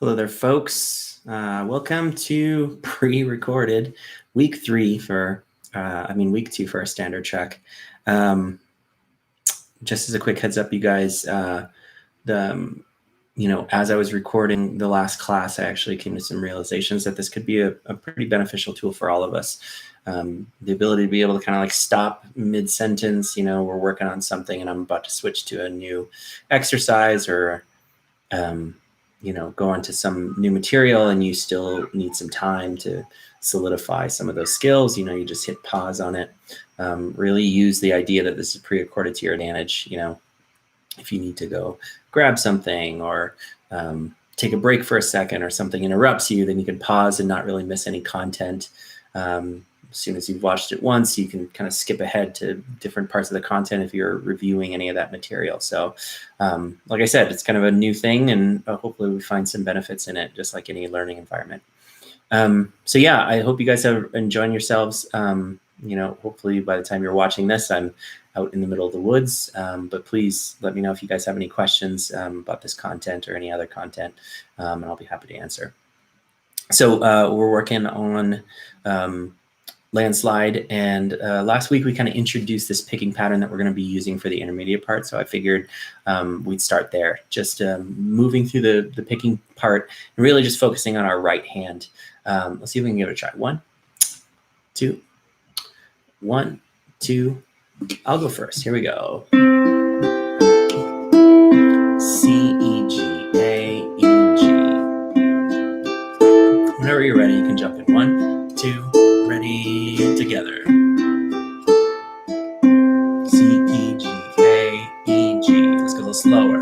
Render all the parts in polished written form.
Hello there, folks. Welcome to pre-recorded week 2 for our standard check. Just as a quick heads up, you guys, as I was recording the last class, I actually came to some realizations that this could be a pretty beneficial tool for all of us. The ability to be able to kind of like stop mid-sentence, we're working on something and I'm about to switch to a new exercise or go onto some new material and you still need some time to solidify some of those skills. You just hit pause on it. Really use the idea that this is pre-recorded to your advantage. If you need to go grab something or take a break for a second or something interrupts you, then you can pause and not really miss any content. As soon as you've watched it once, you can kind of skip ahead to different parts of the content if you're reviewing any of that material. So like I said, it's kind of a new thing and hopefully we find some benefits in it, just like any learning environment. So yeah, I hope you guys are enjoying yourselves. Hopefully by the time you're watching this, I'm out in the middle of the woods, but please let me know if you guys have any questions about this content or any other content, and I'll be happy to answer. So we're working on Landslide, and last week we kind of introduced this picking pattern that we're going to be using for the intermediate part. So I figured we'd start there, just moving through the picking part and really just focusing on our right hand. Let's see if we can give it a try. 1, 2, 1, 2. I'll go first. Here we go. C, E, G, A, E, G. Whenever you're ready, you can jump in. 1, 2, ready, together. C, E, G, A, E, G. Let's go a little slower.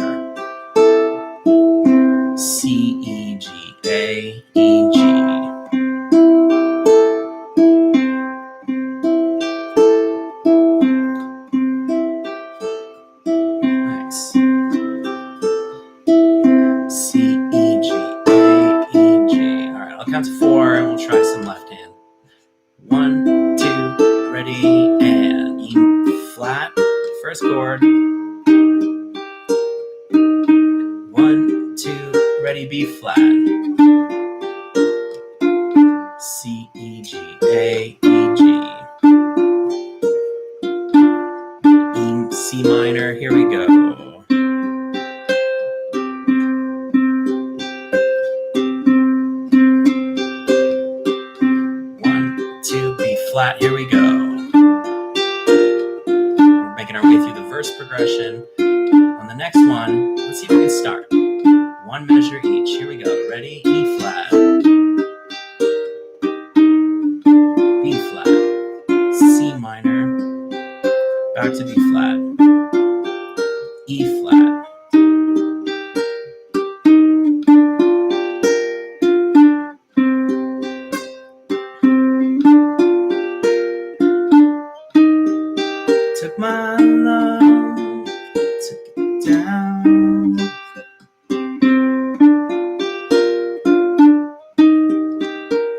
C, E, G, A, E, G. Nice. C, E, G, A, E, G. All right, I'll count to 4 and we'll try some left hand. 1, 2, ready, and E flat, first chord. 1, 2, ready, B flat. C, E, G, A, E, G. E, C minor, here we go. 1, 2, B flat, here we go. We're making our way through the verse progression. On the next one, let's see if we can start. 1 measure each, here we go. Ready, E flat. B flat, C minor, back to B flat, E flat, took my love, took it down,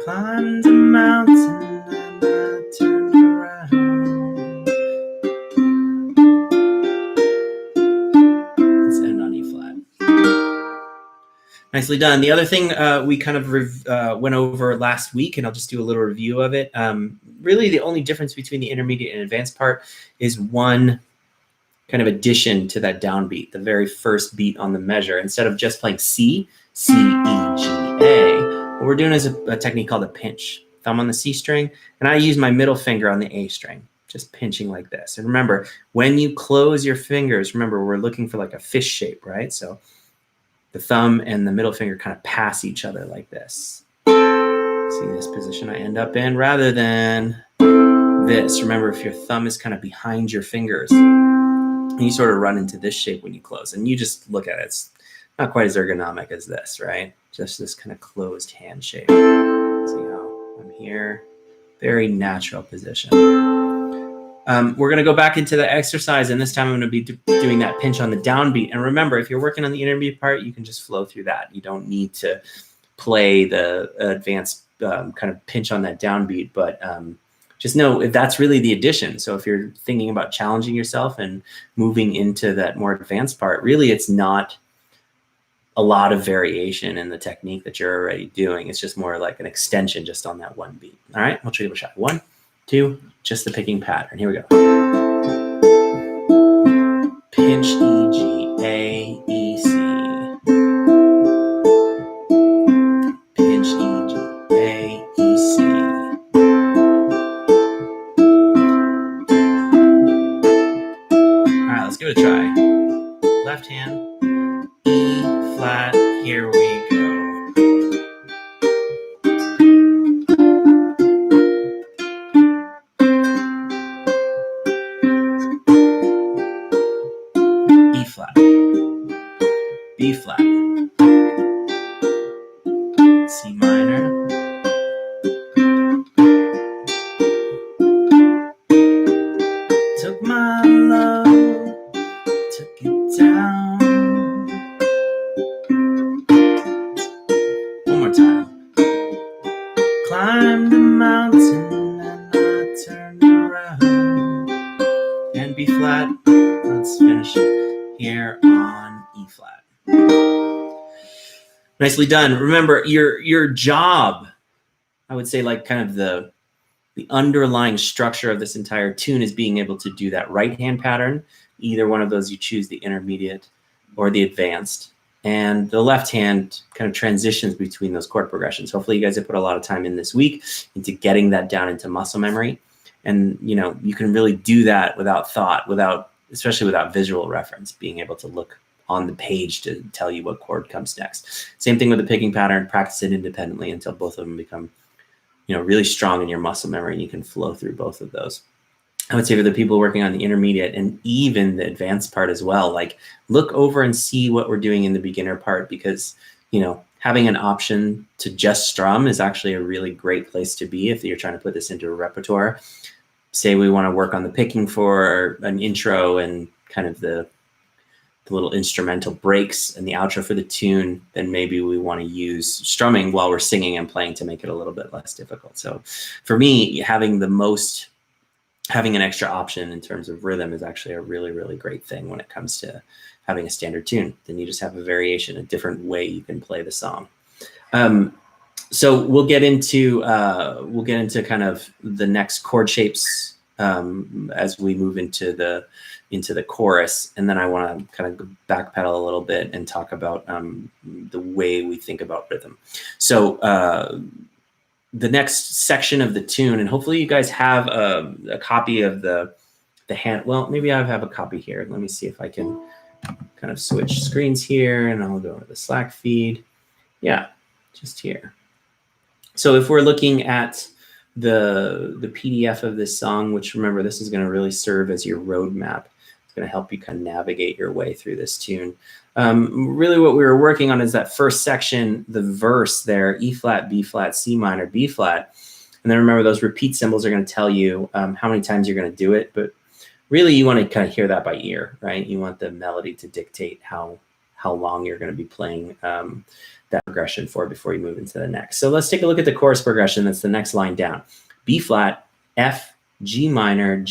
climbed a mountain and I turned around. Let's end on E flat. Nicely done. The other thing we kind of went over last week, and I'll just do a little review of it. Really, the only difference between the intermediate and advanced part is one kind of addition to that downbeat, the very first beat on the measure. Instead of just playing C, C, E, G, A, what we're doing is a technique called a pinch. Thumb on the C string, and I use my middle finger on the A string, just pinching like this. And remember, when you close your fingers, remember, we're looking for like a fish shape, right? So the thumb and the middle finger kind of pass each other like this. See this position I end up in rather than this. Remember, if your thumb is kind of behind your fingers, you sort of run into this shape when you close. And you just look at it. It's not quite as ergonomic as this, right? Just this kind of closed hand shape. See how I'm here? Very natural position. We're going to go back into the exercise, and this time I'm going to be doing that pinch on the downbeat. And remember, if you're working on the intermediate part, you can just flow through that. You don't need to play the advanced kind of pinch on that downbeat, but just know if that's really the addition. So if you're thinking about challenging yourself and moving into that more advanced part, really it's not a lot of variation in the technique that you're already doing. It's just more like an extension just on that one beat. All right, we'll give it a shot. 1, 2, just the picking pattern. Here we go. Pinch E, G, A, E, C. Pinch E, G, A, E, C. All right, let's give it a try. Left hand, E flat, here we go. E flat, B flat, C minor, took my love, took it down. One more time. Climbed the mountain and I turned around. And B flat, let's finish here on E flat. Nicely done. Remember, your job, I would say, like kind of the underlying structure of this entire tune is being able to do that right hand pattern. Either one of those you choose, the intermediate or the advanced. And the left hand kind of transitions between those chord progressions. Hopefully you guys have put a lot of time in this week into getting that down into muscle memory. And you can really do that without thought, especially without visual reference, being able to look on the page to tell you what chord comes next. Same thing with the picking pattern. Practice it independently until both of them become really strong in your muscle memory, and you can flow through both of those. I would say for the people working on the intermediate and even the advanced part as well, like look over and see what we're doing in the beginner part, because having an option to just strum is actually a really great place to be if you're trying to put this into a repertoire. Say we want to work on the picking for an intro and kind of the little instrumental breaks and the outro for the tune, then maybe we want to use strumming while we're singing and playing to make it a little bit less difficult. So for me, having an extra option in terms of rhythm is actually a really, really great thing when it comes to having a standard tune. Then you just have a variation, a different way you can play the song. So we'll get into kind of the next chord shapes as we move into the chorus, and then I want to kind of backpedal a little bit and talk about the way we think about rhythm. So the next section of the tune, and hopefully you guys have a copy of the hand. Well, maybe I have a copy here. Let me see if I can kind of switch screens here, and I'll go to the Slack feed. Yeah, just here. So if we're looking at the PDF of this song, which remember, this is going to really serve as your roadmap. It's going to help you kind of navigate your way through this tune. Really what we were working on is that first section, the verse there, E flat, B flat, C minor, B flat. And then remember, those repeat symbols are going to tell you how many times you're going to do it. But really you want to kind of hear that by ear, right? You want the melody to dictate how long you're going to be playing that progression for before you move into the next. So let's take a look at the chorus progression. That's the next line down. B flat, F, G minor,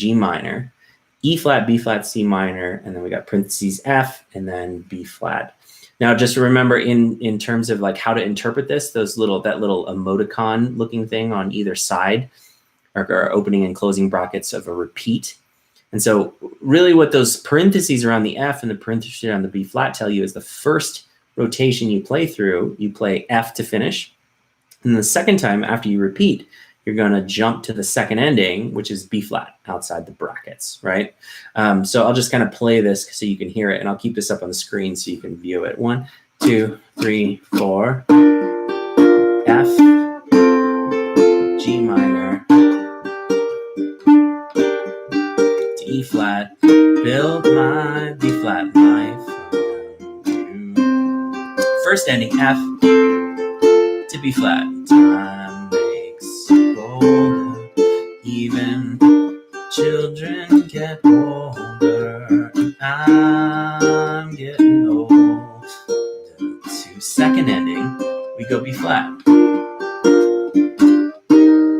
E flat, B flat, C minor, and then we got parentheses F, and then B flat. Now, just remember in terms of like how to interpret this, that little emoticon looking thing on either side are opening and closing brackets of a repeat. And so really what those parentheses around the F and the parentheses around the B flat tell you is the first rotation you play through, you play F to finish. And the second time after you repeat, you're going to jump to the second ending, which is B flat outside the brackets, right? So I'll just kind of play this so you can hear it, and I'll keep this up on the screen so you can view it. 1, 2, 3, 4. F, G minor, to E flat, build my B flat life. First ending F to B flat. Time makes older, even children get older, and I'm getting older. To second ending, we go B flat,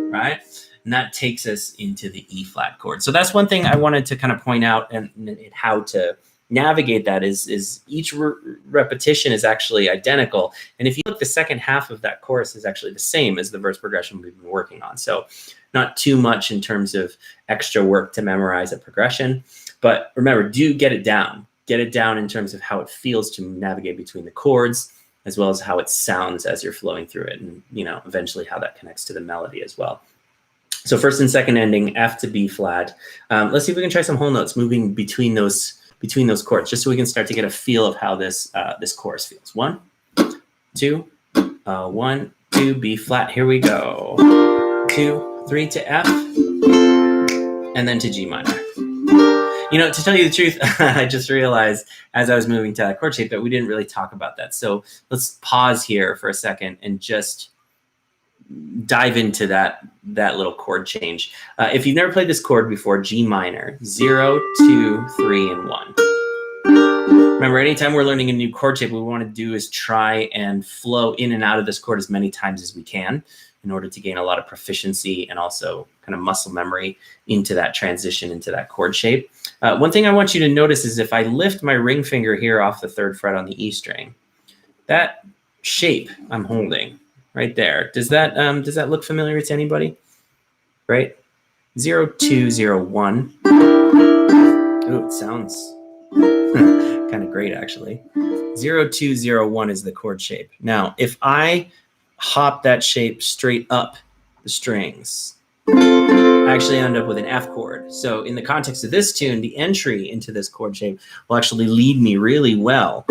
right? And that takes us into the E flat chord. So that's one thing I wanted to kind of point out, and how to navigate that is each repetition is actually identical. And if you look, the second half of that chorus is actually the same as the verse progression we've been working on. So not too much in terms of extra work to memorize a progression. But remember, do get it down. Get it down in terms of how it feels to navigate between the chords, as well as how it sounds as you're flowing through it, and eventually how that connects to the melody as well. So first and second ending, F to B flat. Let's see if we can try some whole notes moving between those chords, just so we can start to get a feel of how this this chorus feels. 1, 2, 1, 2, B flat. Here we go. 2, 3 to F, and then to G minor. To tell you the truth, I just realized as I was moving to that chord shape that we didn't really talk about that. So let's pause here for a second and just dive into that little chord change. If you've never played this chord before, G minor, 0, 2, 3, and 1. Remember, anytime we're learning a new chord shape, what we want to do is try and flow in and out of this chord as many times as we can in order to gain a lot of proficiency and also kind of muscle memory into that transition into that chord shape. One thing I want you to notice is if I lift my ring finger here off the 3rd fret on the E string, that shape I'm holding right there, does that look familiar to anybody? Right? 0, 2, 0, 1. Ooh, it sounds kind of great, actually. 0, 2, 0, 1 is the chord shape. Now, if I hop that shape straight up the strings, I actually end up with an F chord. So in the context of this tune, the entry into this chord shape will actually lead me really well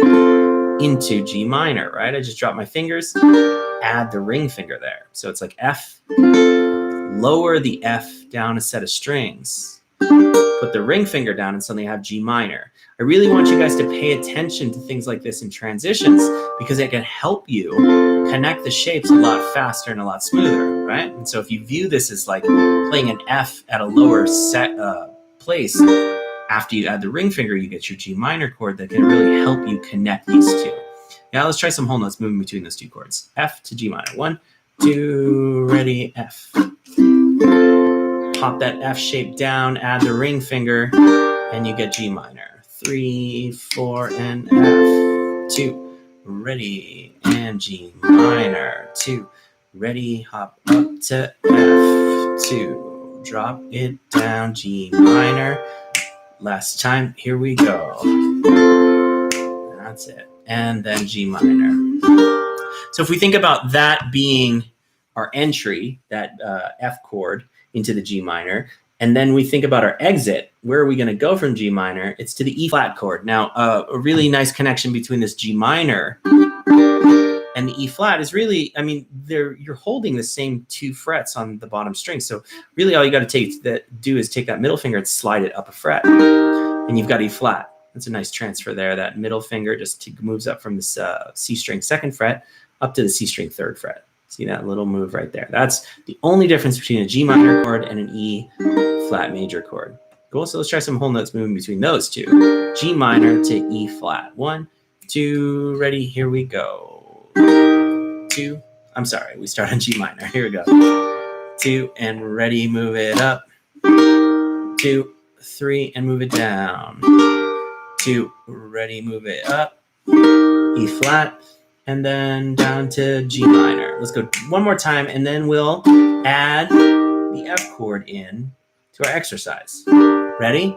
into G minor, right? I just drop my fingers, add the ring finger there. So it's like F, lower the F down a set of strings, put the ring finger down, and suddenly I have G minor. I really want you guys to pay attention to things like this in transitions, because it can help you connect the shapes a lot faster and a lot smoother, right? And so if you view this as like playing an F at a lower set place, after you add the ring finger, you get your G minor chord that can really help you connect these two. Now let's try some whole notes moving between those two chords. F to G minor. 1, 2, ready, F. Pop that F shape down, add the ring finger, and you get G minor. 3, 4, and F. 2, ready, and G minor. 2, ready, hop up to F. 2, drop it down, G minor. Last time, here we go. That's it. And then G minor. So if we think about that being our entry, that F chord into the G minor, and then we think about our exit, where are we going to go from G minor? It's to the E flat chord. Now, a really nice connection between this G minor and the E flat is really, I mean, you're holding the same 2 frets on the bottom string. So really all you got to do is take that middle finger and slide it up a fret, and you've got E flat. That's a nice transfer there. That middle finger just moves up from this C string 2nd fret up to the C string 3rd fret. See that little move right there? That's the only difference between a G minor chord and an E flat major chord. Cool. So let's try some whole notes moving between those two. G minor to E flat. 1, 2, ready, here we go. 2, I'm sorry, we start on G minor. Here we go. 2, and ready, move it up. 2, 3, and move it down. 2, ready, move it up. E flat. And then down to G minor. Let's go one more time, and then we'll add the F chord in to our exercise. Ready?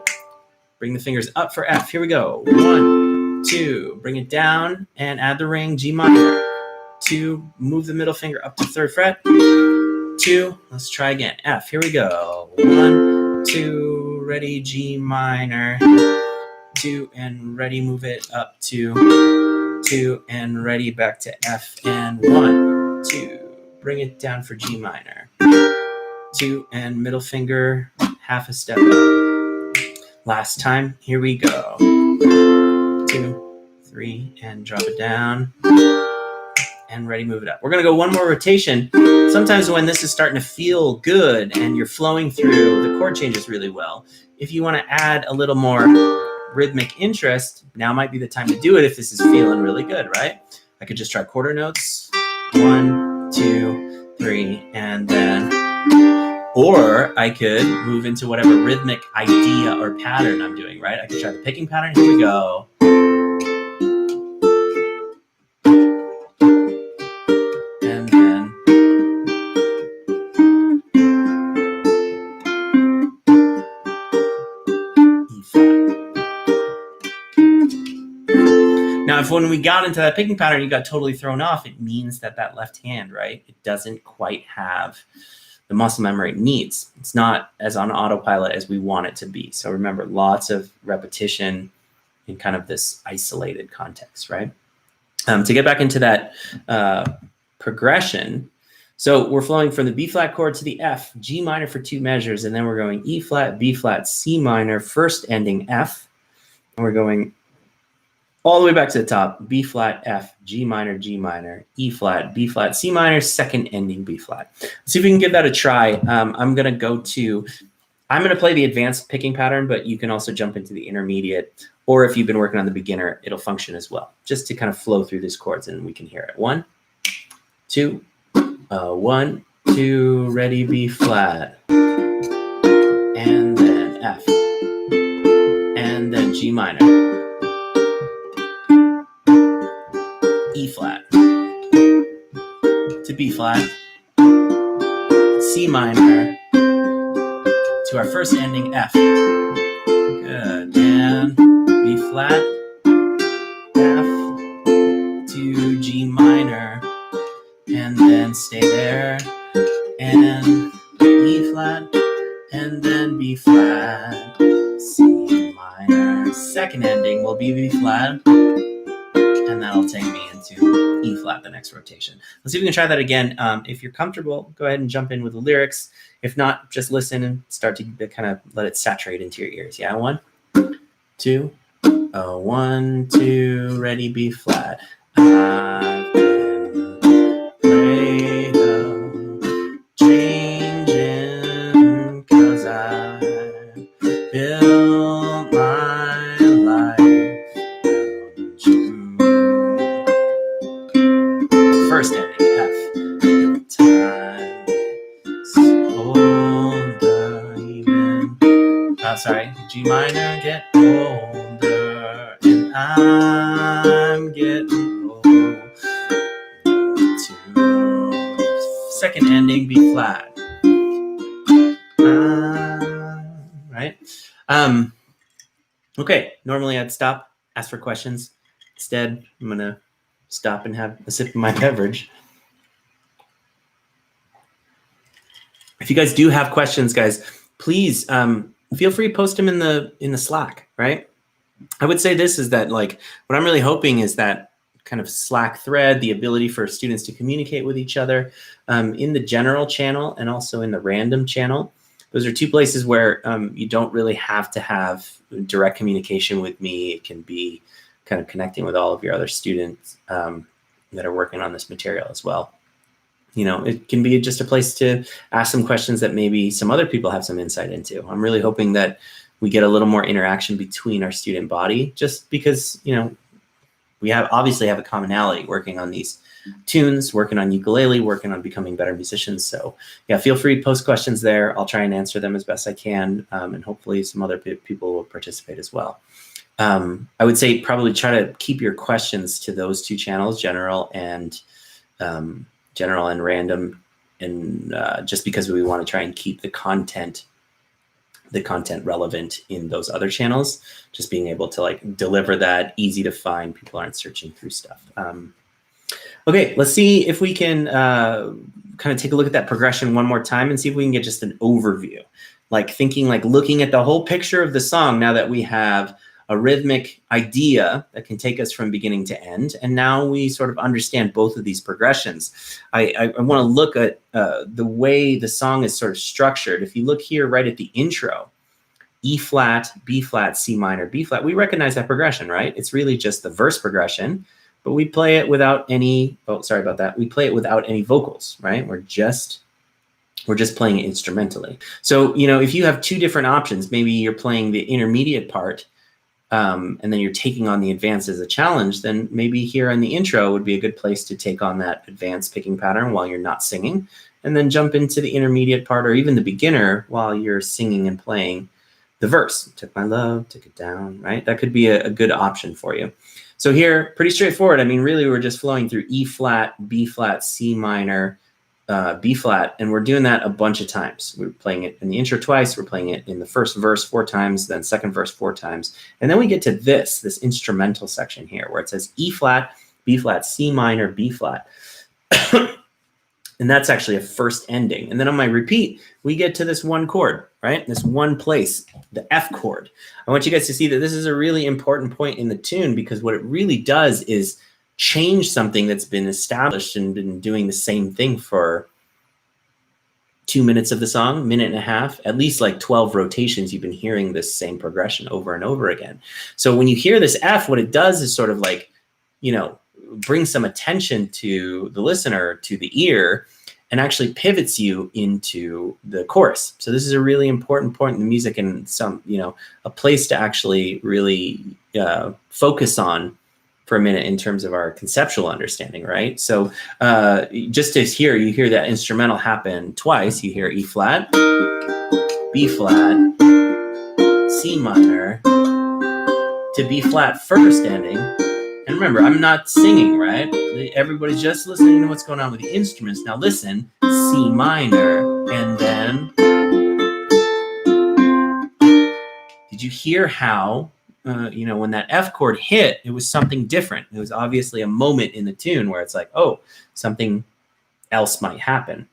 Bring the fingers up for F. Here we go. 1, 2, bring it down and add the ring, G minor. 2, move the middle finger up to 3rd fret. 2, let's try again. F, here we go. 1, 2, ready, G minor. 2, and ready, move it up to 2, and ready, back to F, and 1, 2, bring it down for G minor. 2, and middle finger, half a step up. Last time, here we go. 2, 3, and drop it down, and ready, move it up. We're gonna go one more rotation. Sometimes when this is starting to feel good and you're flowing through the chord changes really well, if you wanna add a little more rhythmic interest, now might be the time to do it if this is feeling really good, right? I could just try quarter notes. 1, 2, 3, and then Or I could move into whatever rhythmic idea or pattern I'm doing, right? I could try the picking pattern. Here we go. And then E flat. Now, if when we got into that picking pattern, you got totally thrown off, it means that that left hand, right, it doesn't quite have the muscle memory it needs. It's not as on autopilot as we want it to be. So remember, lots of repetition in kind of this isolated context, right? To get back into that progression, so we're flowing from the B flat chord to the F, G minor for 2 measures, and then we're going E flat, B flat, C minor, first ending F, and we're going all the way back to the top, B flat, F, G minor, E flat, B flat, C minor, second ending B flat. Let's see if we can give that a try. I'm going to play the advanced picking pattern, but you can also jump into the intermediate, or if you've been working on the beginner, it'll function as well, just to kind of flow through these chords and we can hear it. 1, 2, 1, 2, ready, B flat, and then F, and then G minor, E flat, to B flat, C minor, to our first ending F. Good. And B flat, F, to G minor, and then stay there, and E flat, and then B flat, C minor. Second ending will be B flat, and that'll take me into E flat the next rotation. Let's see if we can try that again. If you're comfortable, go ahead and jump in with the lyrics. If not, just listen and start to kind of let it saturate into your ears. Yeah, 1, 2, 1, 2, ready, B flat. I've been afraid of changing 'cause I built my life around you. First ending F. Time older even. Sorry, G minor, get older, and I'm getting older too. Second ending B flat. Right? Okay, normally I'd stop, ask for questions. Instead, I'm going to stop and have a sip of my beverage. If you guys do have questions, guys, please feel free to post them in the Slack, right? I would say this is that, like, what I'm really hoping is that kind of Slack thread, the ability for students to communicate with each other in the general channel and also in the random channel. Those are 2 places where you don't really have to have direct communication with me. It can be kind of connecting with all of your other students that are working on this material as well. You know, it can be just a place to ask some questions that maybe some other people have some insight into. I'm really hoping that we get a little more interaction between our student body, just because, you know, we obviously have a commonality working on these tunes, working on ukulele, working on becoming better musicians. So yeah, feel free to post questions there. I'll try and answer them as best I can. And hopefully some other people will participate as well. I would say probably try to keep your questions to those 2 channels, general and random, and just because we want to try and keep the content relevant in those other channels, just being able to like deliver that easy to find, people aren't searching through stuff. Okay, let's see if we can kind of take a look at that progression one more time and see if we can get just an overview, like looking at the whole picture of the song now that we have a rhythmic idea that can take us from beginning to end. And now we sort of understand both of these progressions. I want to look at the way the song is sort of structured. If you look here right at the intro, E flat, B flat, C minor, B flat, we recognize that progression, right? It's really just the verse progression, but we play it without any, oh, sorry about that. We play it without any vocals, right? We're just playing it instrumentally. So, you know, if you have 2 different options, maybe you're playing the intermediate part, and then you're taking on the advanced as a challenge, then maybe here in the intro would be a good place to take on that advanced picking pattern while you're not singing. and then jump into the intermediate part or even the beginner while you're singing and playing the verse. Took my love, took it down, right? That could be a good option for you. So here, pretty straightforward. I mean, really, we're just flowing through E flat, B flat, C minor, B flat, and we're doing that a bunch of times. We're playing it in the intro twice, we're playing it in the first verse 4 times, then second verse 4 times, and then we get to this instrumental section here where it says E flat, B flat, C minor, B flat. And that's actually a first ending. And then on my repeat, we get to this one chord, right? This one place, the F chord. I want you guys to see that this is a really important point in the tune, because what it really does is change something that's been established and been doing the same thing for 2 minutes of the song, minute and a half, at least like 12 rotations. You've been hearing this same progression over and over again. So when you hear this F, what it does is sort of like, you know, bring some attention to the listener, to the ear, and actually pivots you into the chorus. So this is a really important point in the music, and some, you know, a place to actually really focus on for a minute in terms of our conceptual understanding, right? So just as here, you hear that instrumental happen twice. You hear E flat, B flat, C minor, to B flat first ending. And remember, I'm not singing, right? Everybody's just listening to what's going on with the instruments. Now listen, C minor, and then, did you hear how, you know, when that F chord hit, it was something different. It was obviously a moment in the tune where it's like, oh, something else might happen.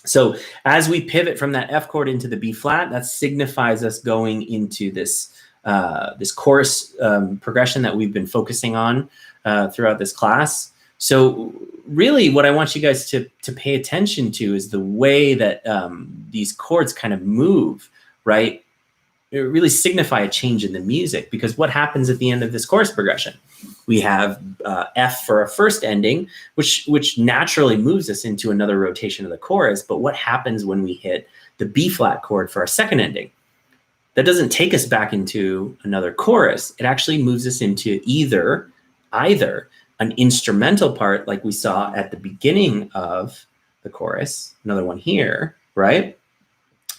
So as we pivot from that F chord into the B flat, that signifies us going into this this chorus progression that we've been focusing on throughout this class. So really what I want you guys to pay attention to is the way that these chords kind of move, right? It really signify a change in the music, because what happens at the end of this chorus progression? We have F for a first ending, which naturally moves us into another rotation of the chorus. But what happens when we hit the B flat chord for our second ending? That doesn't take us back into another chorus. It actually moves us into either an instrumental part like we saw at the beginning of the chorus, another one here, right?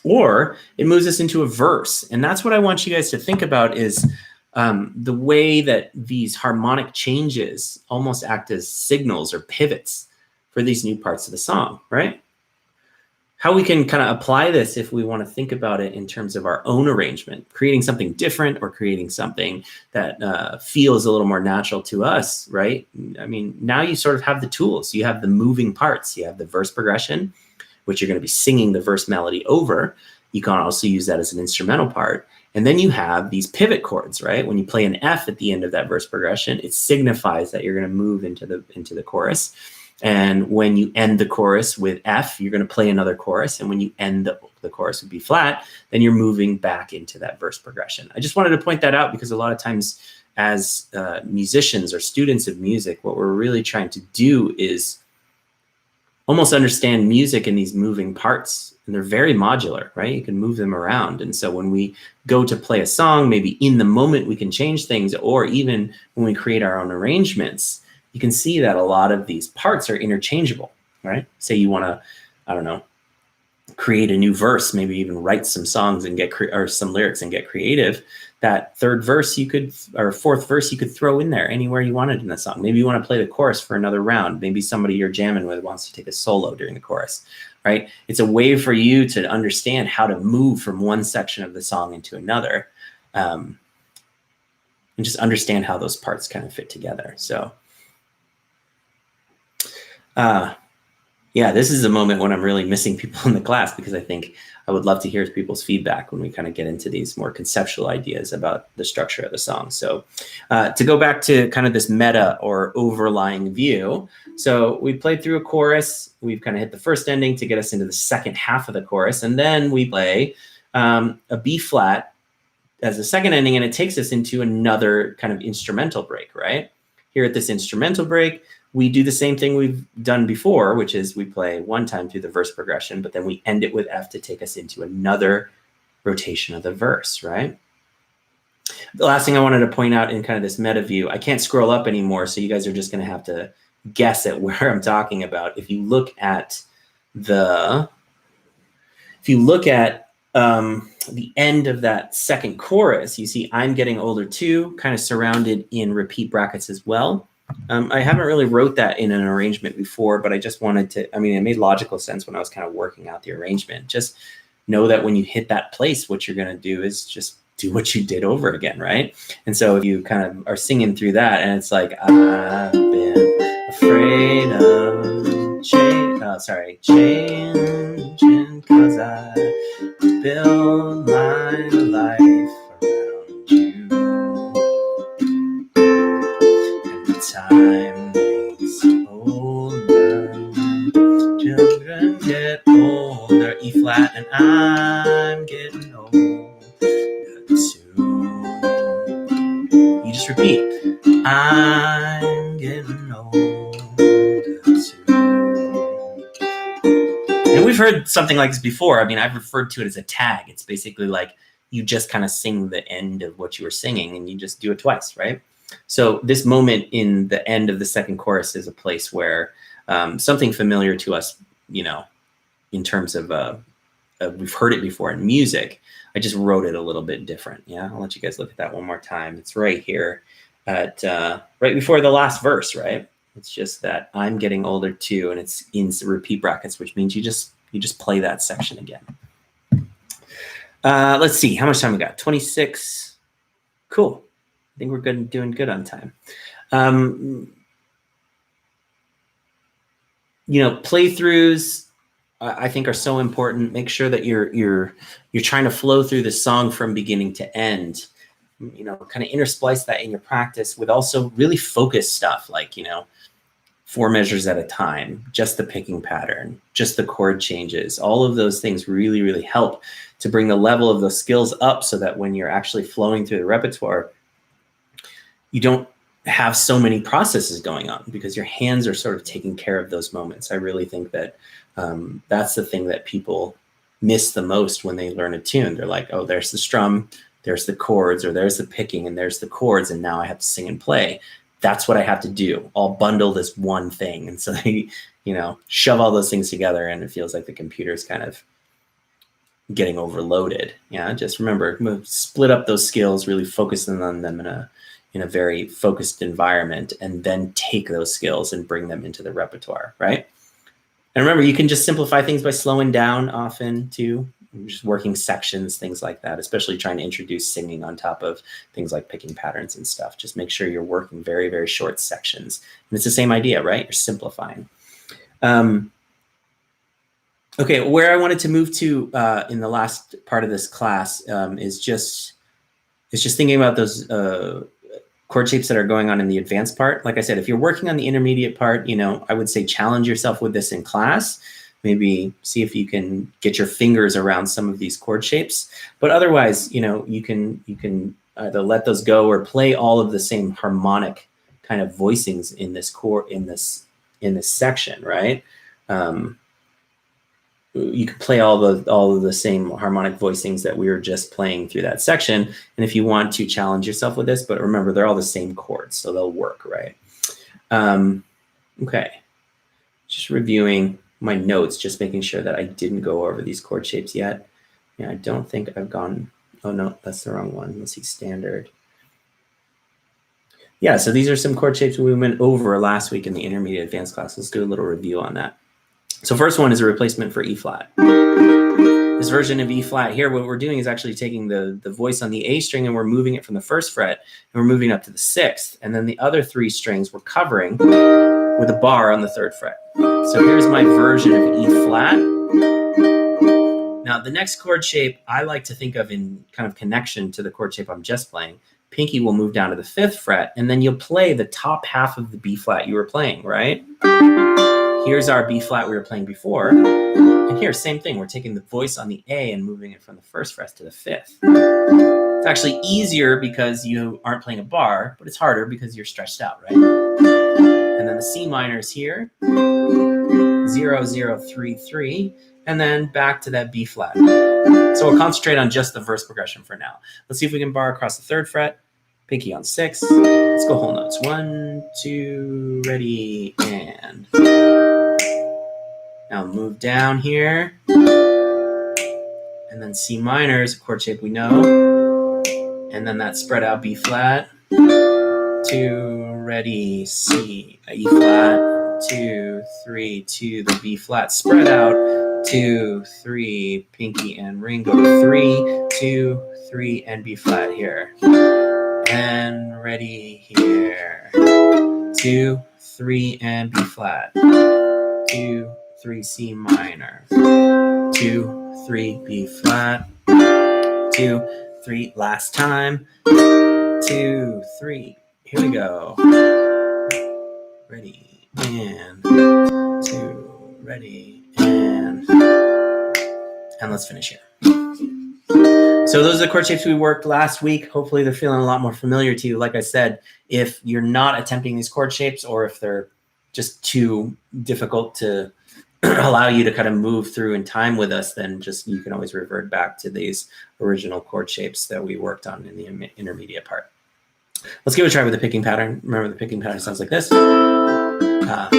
Or it moves us into a verse. And that's what I want you guys to think about, is the way that these harmonic changes almost act as signals or pivots for these new parts of the song, right? How we can kind of apply this if we want to think about it in terms of our own arrangement, creating something different or creating something that feels a little more natural to us, right? I mean, now you sort of have the tools. You have the moving parts. You have the verse progression, which you're going to be singing the verse melody over. You can also use that as an instrumental part. And then you have these pivot chords, right? When you play an F at the end of that verse progression, it signifies that you're going to move into the chorus. And when you end the chorus with F, you're going to play another chorus. And when you end the chorus with B flat, then you're moving back into that verse progression. I just wanted to point that out, because a lot of times as musicians or students of music, what we're really trying to do is almost understand music in these moving parts. And they're very modular, right? You can move them around. And so when we go to play a song, maybe in the moment we can change things, or even when we create our own arrangements, you can see that a lot of these parts are interchangeable, right? Say you want to, I don't know, create a new verse, maybe even write some songs and or some lyrics and get creative. That third verse or fourth verse you could throw in there anywhere you wanted in the song. Maybe you want to play the chorus for another round. Maybe somebody you're jamming with wants to take a solo during the chorus, right? It's a way for you to understand how to move from one section of the song into another, and just understand how those parts kind of fit together. So yeah, this is a moment when I'm really missing people in the class, because I think I would love to hear people's feedback when we kind of get into these more conceptual ideas about the structure of the song. So to go back to kind of this meta or overlying view. So we played through a chorus. We've kind of hit the first ending to get us into the second half of the chorus. And then we play a B flat as a second ending, and it takes us into another kind of instrumental break, right? Here at this instrumental break, we do the same thing we've done before, which is we play one time through the verse progression, but then we end it with F to take us into another rotation of the verse, right? The last thing I wanted to point out in kind of this meta view, I can't scroll up anymore, so you guys are just going to have to guess at where I'm talking about. If you look at if you look at the end of that second chorus, you see I'm getting older too, kind of surrounded in repeat brackets as well. I haven't really wrote that in an arrangement before, but I just wanted to, I mean, it made logical sense when I was kind of working out the arrangement. Just know that when you hit that place, what you're going to do is just do what you did over again, right? And so if you kind of are singing through that and it's like, I've been afraid of changing, 'cause I build my life around you, and the time makes older, children get older, E flat, and I'm getting older too. You just repeat, I'm getting older too. And we've heard something like this before. I mean, I've referred to it as a tag. It's basically like you just kind of sing the end of what you were singing and you just do it twice, right? So this moment in the end of the second chorus is a place where something familiar to us, you know, in terms of we've heard it before in music. I just wrote it a little bit different. Yeah, I'll let you guys look at that one more time. It's right here at right before the last verse, right? It's just that I'm getting older too, and it's in repeat brackets, which means you just play that section again. Let's see, how much time we got? 26. Cool. I think we're good, doing good on time. You know, playthroughs I think are so important. Make sure that you're trying to flow through the song from beginning to end. You know, kind of intersplice that in your practice with also really focused stuff like, you know, 4 measures at a time, just the picking pattern, just the chord changes. All of those things really, really help to bring the level of those skills up so that when you're actually flowing through the repertoire, you don't have so many processes going on because your hands are sort of taking care of those moments. I really think that that's the thing that people miss the most when they learn a tune. They're like, oh, there's the strum, there's the chords, or there's the picking, and there's the chords, and now I have to sing and play. That's what I have to do, all bundled as one thing. And so they, you know, shove all those things together and it feels like the computer's kind of getting overloaded. Yeah, just remember, split up those skills, really focusing on them in a very focused environment, and then take those skills and bring them into the repertoire, right? And remember, you can just simplify things by slowing down often too, just working sections, things like that, especially trying to introduce singing on top of things like picking patterns and stuff. Just make sure you're working very, very short sections. And it's the same idea, right? You're simplifying. Okay, where I wanted to move to in the last part of this class is just thinking about those chord shapes that are going on in the advanced part. Like I said, if you're working on the intermediate part, you know, I would say challenge yourself with this in class. Maybe see if you can get your fingers around some of these chord shapes. But otherwise, you know, you can either let those go or play all of the same harmonic kind of voicings in this chord in this section, right? You can play all of the same harmonic voicings that we were just playing through that section. And if you want to challenge yourself with this, but remember, they're all the same chords, so they'll work, right? Okay, just reviewing my notes, just making sure that I didn't go over these chord shapes yet. Yeah, I don't think I've gone, oh no, that's the wrong one. Let's see, standard. Yeah, so these are some chord shapes we went over last week in the intermediate advanced class. Let's do a little review on that. So first one is a replacement for E flat. This version of E flat here, what we're doing is actually taking the voice on the A string and we're moving it from the 1st fret and we're moving up to the 6th. And then the other 3 strings we're covering with a bar on the 3rd fret. So here's my version of E flat. Now the next chord shape I like to think of in kind of connection to the chord shape I'm just playing. Pinky will move down to the 5th fret and then you'll play the top half of the B flat you were playing, right? Here's our B flat we were playing before. And here, same thing. We're taking the voice on the A and moving it from the 1st fret to the 5th. It's actually easier because you aren't playing a bar, but it's harder because you're stretched out, right? And then the C minor is here, 0, 0, 3, 3, and then back to that B flat. So we'll concentrate on just the verse progression for now. Let's see if we can bar across the 3rd fret, pinky on 6. Let's go whole notes. 1, 2, ready, and... Now move down here. And then C minor is a chord shape we know. And then that spread out B flat. 2, ready, C, E flat. 2, 3, to the B flat, spread out. 2, 3, pinky and ring, go to 3, 2, 3, and B flat here. And ready here. 2, 3, and B flat. 2, 3, C minor. 2, 3, B flat. 2, 3, last time. 2, 3, here we go. Ready, and 2, ready, and let's finish here. So those are the chord shapes we worked last week. Hopefully they're feeling a lot more familiar to you. Like I said, if you're not attempting these chord shapes, or if they're just too difficult to allow you to kind of move through in time with us, then just you can always revert back to these original chord shapes that we worked on in the intermediate part. Let's give it a try with the picking pattern. Remember, the picking pattern sounds like this. I'll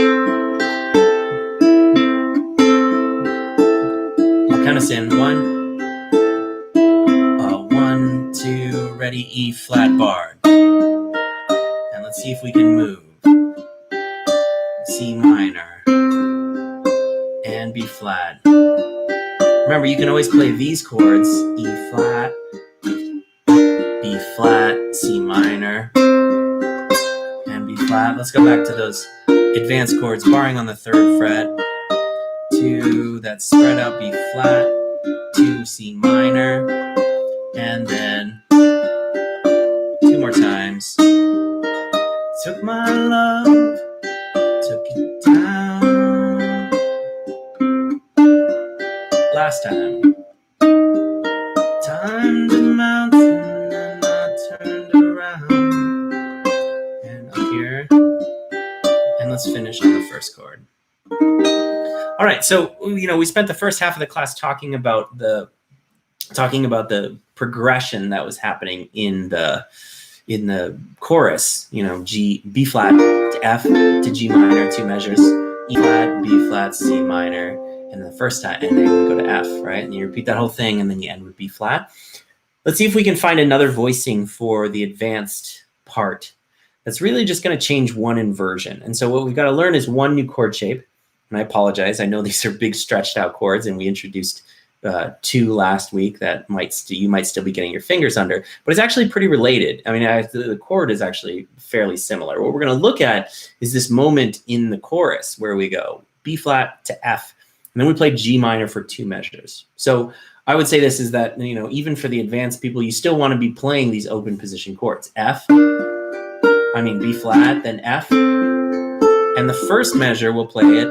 count us in. 1, 1, 2, ready, E flat barred. And let's see if we can move. C minor and B flat. Remember, you can always play these chords: E flat, B flat, C minor, and B flat. Let's go back to those advanced chords, barring on the 3rd fret. 2, that spread out B flat, 2, C minor, and then 2 more times. Took my love, took it down. Last time. Timed the mountain and I turned around. And up here. And let's finish on the 1st chord. All right, so we spent the first half of the class talking about the progression that was happening in the chorus. B flat to F to G minor, 2 measures, E flat, B flat, C minor, and the first time, and then we go to F, right? And you repeat that whole thing, and then you end with B flat. Let's see if we can find another voicing for the advanced part that's really just going to change one inversion. And so what we've got to learn is one new chord shape. And I apologize. I know these are big stretched out chords, and we introduced 2 last week that you might still be getting your fingers under, but it's actually pretty related. I mean, the chord is actually fairly similar. What we're going to look at is this moment in the chorus where we go B flat to F, and then we play G minor for 2 measures. So I would say this is that, even for the advanced people, you still want to be playing these open position chords. B flat, then F, and the first measure we'll play it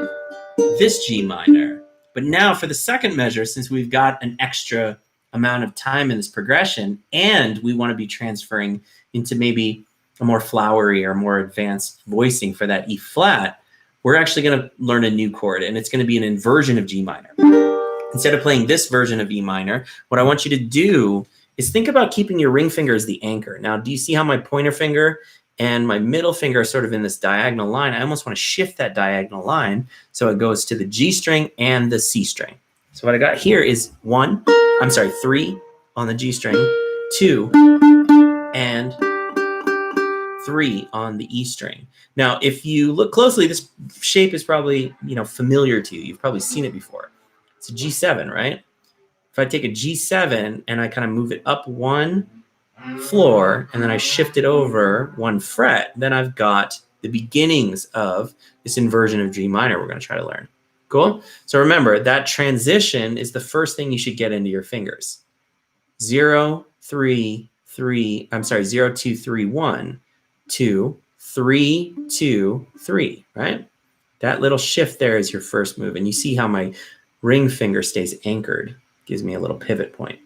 this G minor. But now for the second measure, since we've got an extra amount of time in this progression, and we want to be transferring into maybe a more flowery or more advanced voicing for that E flat, we're actually going to learn a new chord, and it's going to be an inversion of G minor. Instead of playing this version of E minor, what I want you to do is think about keeping your ring finger as the anchor. Now, do you see how my pointer finger and my middle finger are sort of in this diagonal line? I almost want to shift that diagonal line so it goes to the G string and the C string. So what I got here is 3 on the G string, 2, and 3 on the E string. Now, if you look closely, this shape is probably, familiar to you. You've probably seen it before. It's a G7, right? If I take a G7 and I kind of move it up 1 floor, and then I shift it over 1 fret, then I've got the beginnings of this inversion of G minor we're going to try to learn. Cool? So remember, that transition is the first thing you should get into your fingers. 0, 2, 3, 1, 2, 3, 2, 3, right? That little shift there is your first move, and you see how my ring finger stays anchored. Gives me a little pivot point.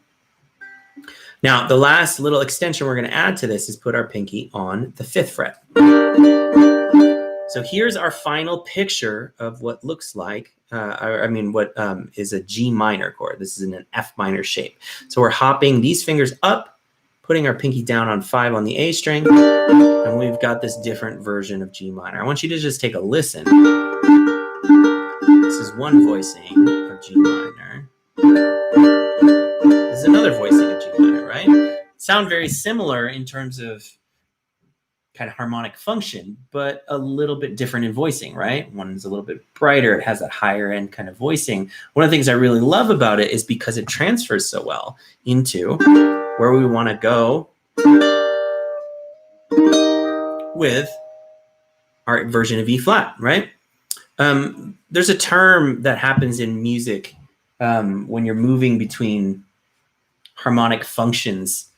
Now, the last little extension we're going to add to this is put our pinky on the 5th fret. So here's our final picture of what looks like, what is a G minor chord. This is in an F minor shape. So we're hopping these fingers up, putting our pinky down on 5 on the A string, and we've got this different version of G minor. I want you to just take a listen. This is is one voicing of G minor. This is another voicing of G minor, right? Sound very similar in terms of kind of harmonic function, but a little bit different in voicing, right? One is a little bit brighter. It has that higher end kind of voicing. One of the things I really love about it is because it transfers so well into where we want to go with our version of E flat, right? There's a term that happens in music when you're moving between harmonic functions,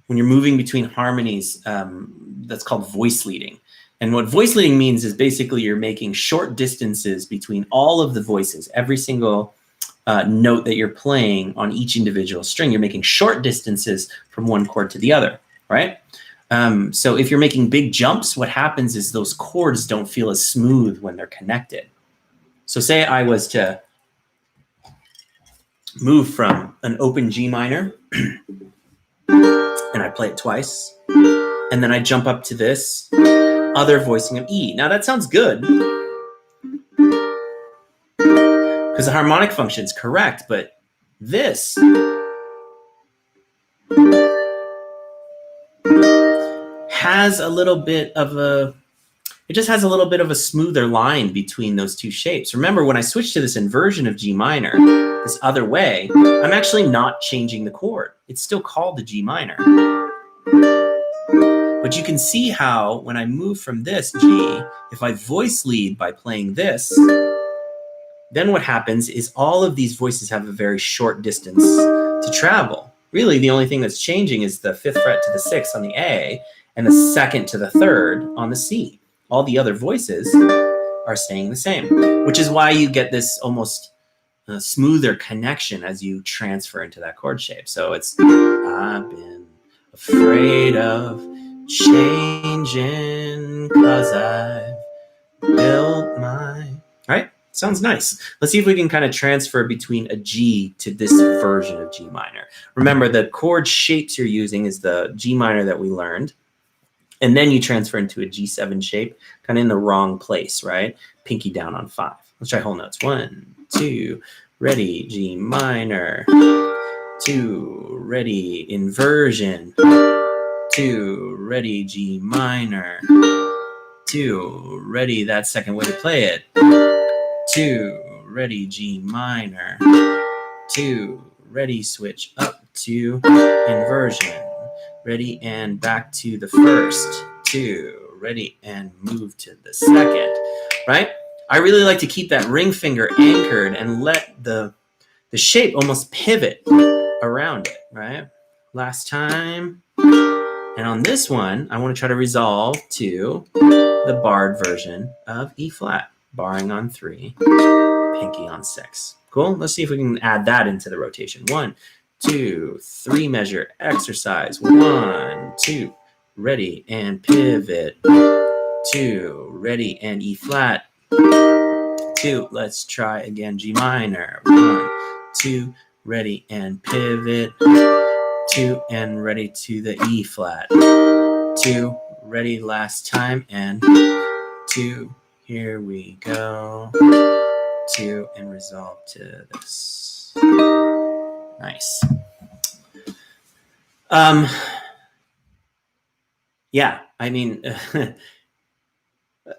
when you're moving between harmonies, that's called voice leading. And what voice leading means is basically you're making short distances between all of the voices, every single note that you're playing on each individual string. You're making short distances from one chord to the other, right? So if you're making big jumps, what happens is those chords don't feel as smooth when they're connected. So say I was to move from an open G minor and I play it twice, and then I jump up to this other voicing of E. Now that sounds good because the harmonic function is correct, but this has a little bit of a, it just has a little bit of a smoother line between those two shapes. Remember, when I switch to this inversion of G minor, this other way, I'm actually not changing the chord. It's still called the G minor. But you can see how when I move from this G, if I voice lead by playing this, then what happens is all of these voices have a very short distance to travel. Really, the only thing that's changing is the 5th fret to the 6th on the A and the 2nd to the 3rd on the C. All the other voices are staying the same, which is why you get this almost smoother connection as you transfer into that chord shape. So it's, I've been afraid of changing 'cause I've built my, right? Sounds nice. Let's see if we can kind of transfer between a G to this version of G minor. Remember, the chord shapes you're using is the G minor that we learned. And then you transfer into a G7 shape, kind of in the wrong place, right? Pinky down on 5. Let's try whole notes. 1, 2, ready, G minor. 2, ready, inversion. 2, ready, G minor. 2, ready, that second way to play it. 2, ready, G minor. 2, ready, switch up to inversion. Ready, and back to the first. 2, ready, and move to the second, right? I really like to keep that ring finger anchored and let the shape almost pivot around it, right? Last time. And on this one, I want to try to resolve to the barred version of E flat, barring on 3, pinky on 6. Cool? Let's see if we can add that into the rotation. 1, 2, 3 measure exercise. 1, 2, ready and pivot. 2, ready and E flat. 2, let's try again, G minor. 1, 2, ready and pivot. 2, and ready to the E flat. 2, ready last time, and 2, here we go. 2, and resolve to this. Nice. Yeah, I mean,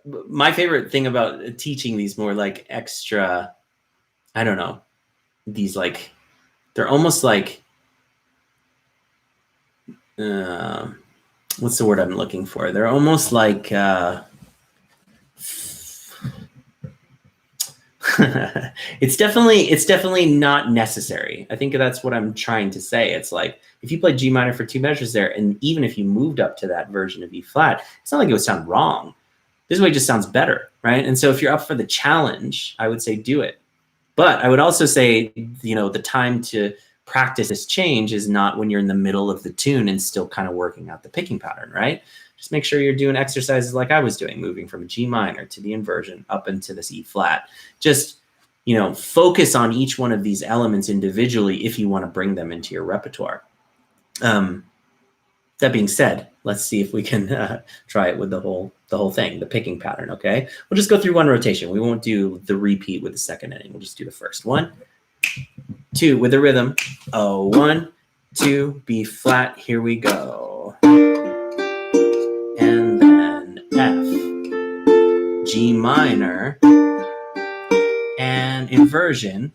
my favorite thing about teaching these more like extra, I don't know, these like, they're almost like, what's the word I'm looking for? They're almost like, it's definitely not necessary. I think that's what I'm trying to say. It's like, if you played G minor for 2 measures there, and even if you moved up to that version of E flat, it's not like it would sound wrong. This way just sounds better, right? And so if you're up for the challenge, I would say do it. But I would also say, you know, the time to practice this change is not when you're in the middle of the tune and still kind of working out the picking pattern, right? Just make sure you're doing exercises like I was doing, moving from a G minor to the inversion up into this E flat. Just, you know, focus on each one of these elements individually if you want to bring them into your repertoire. That being said, let's see if we can try it with the whole thing, the picking pattern, okay? We'll just go through one rotation. We won't do the repeat with the second ending. We'll just do the first. 1, 2 with the rhythm. Oh, 1, 2, B flat, here we go. And then F, G minor, and inversion,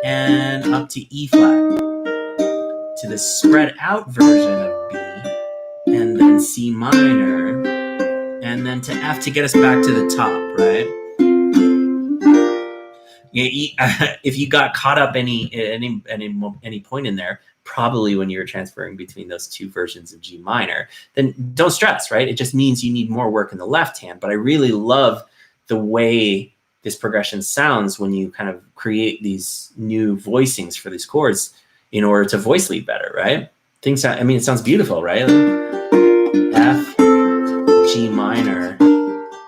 and up to E flat, to the spread out version of B, and then C minor, and then to F to get us back to the top, right? If you got caught up any point in there, probably when you were transferring between those two versions of G minor, then don't stress, right? It just means you need more work in the left hand. But I really love the way this progression sounds when you kind of create these new voicings for these chords in order to voice lead better, right? Things, I mean, it sounds beautiful, right? F, G minor,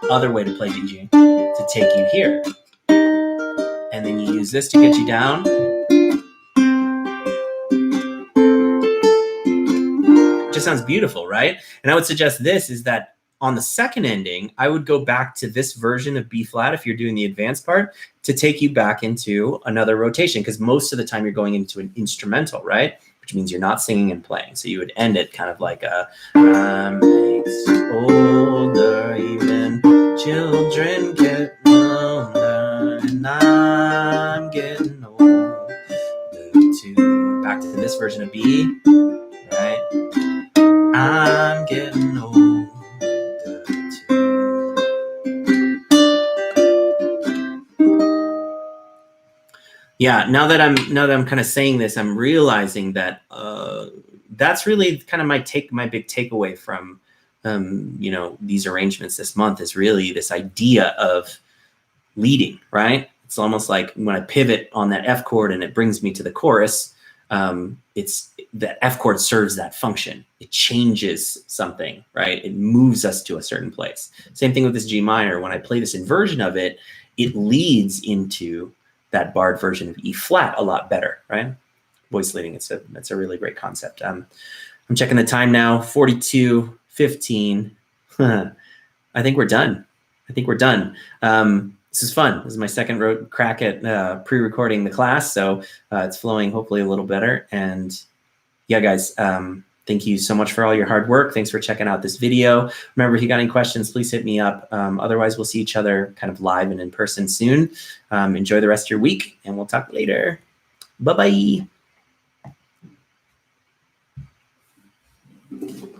other way to play G, to take you here. And then you use this to get you down. It just sounds beautiful, right? And I would suggest this is that on the second ending, I would go back to this version of B flat if you're doing the advanced part to take you back into another rotation, because most of the time you're going into an instrumental, right? Which means you're not singing and playing. So you would end it kind of like a makes older, even children get older, and I'm getting older too. Back to this version of B, right? I'm getting older too. Yeah, now that I'm kind of saying this, I'm realizing that that's really kind of my big takeaway from these arrangements this month is really this idea of leading, right? It's almost like when I pivot on that F chord and it brings me to the chorus, it's the F chord serves that function. It changes something, right? It moves us to a certain place. Same thing with this G minor. When I play this inversion of it, it leads into that barred version of E flat a lot better, right? Voice leading, it's a really great concept. I'm checking the time now, 42:15. I think we're done. This is fun. This is my second crack at pre-recording the class, so it's flowing hopefully a little better. And yeah, guys, thank you so much for all your hard work. Thanks for checking out this video. Remember, if you got any questions, please hit me up. Otherwise, we'll see each other kind of live and in person soon. Enjoy the rest of your week, and we'll talk later. Bye-bye.